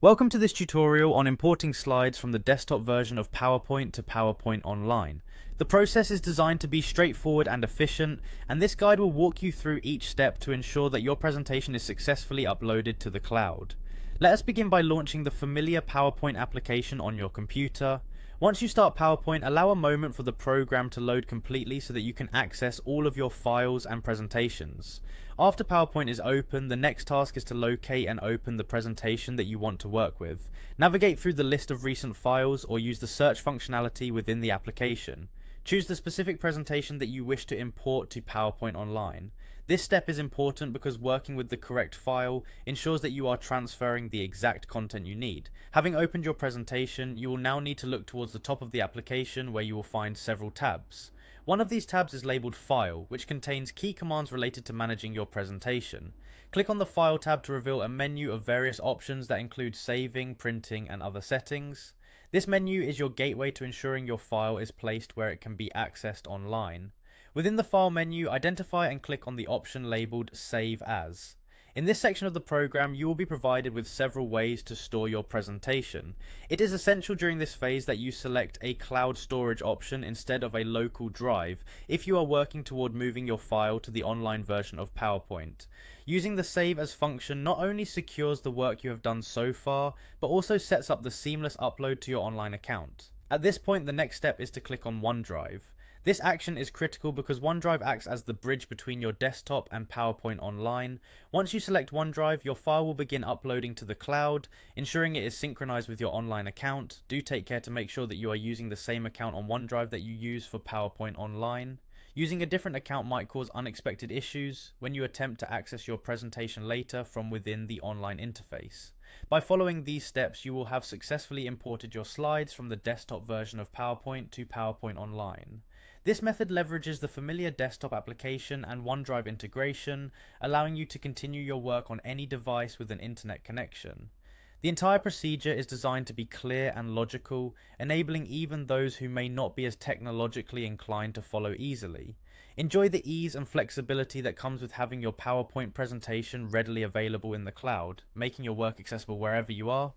Welcome to this tutorial on importing slides from the desktop version of PowerPoint to PowerPoint Online. The process is designed to be straightforward and efficient, and this guide will walk you through each step to ensure that your presentation is successfully uploaded to the cloud. Let us begin by launching the familiar PowerPoint application on your computer. Once you start PowerPoint, allow a moment for the program to load completely so that you can access all of your files and presentations. After PowerPoint is open, the next task is to locate and open the presentation that you want to work with. Navigate through the list of recent files or use the search functionality within the application. Choose the specific presentation that you wish to import to PowerPoint Online. This step is important because working with the correct file ensures that you are transferring the exact content you need. Having opened your presentation, you will now need to look towards the top of the application where you will find several tabs. One of these tabs is labeled File, which contains key commands related to managing your presentation. Click on the File tab to reveal a menu of various options that include saving, printing, and other settings. This menu is your gateway to ensuring your file is placed where it can be accessed online. Within the File menu, identify and click on the option labeled Save As. In this section of the program, you will be provided with several ways to store your presentation. It is essential during this phase that you select a cloud storage option instead of a local drive if you are working toward moving your file to the online version of PowerPoint. Using the Save As function not only secures the work you have done so far, but also sets up the seamless upload to your online account. At this point, the next step is to click on OneDrive. This action is critical because OneDrive acts as the bridge between your desktop and PowerPoint Online. Once you select OneDrive, your file will begin uploading to the cloud, ensuring it is synchronized with your online account. Do take care to make sure that you are using the same account on OneDrive that you use for PowerPoint Online. Using a different account might cause unexpected issues when you attempt to access your presentation later from within the online interface. By following these steps, you will have successfully imported your slides from the desktop version of PowerPoint to PowerPoint Online. This method leverages the familiar desktop application and OneDrive integration, allowing you to continue your work on any device with an internet connection. The entire procedure is designed to be clear and logical, enabling even those who may not be as technologically inclined to follow easily. Enjoy the ease and flexibility that comes with having your PowerPoint presentation readily available in the cloud, making your work accessible wherever you are.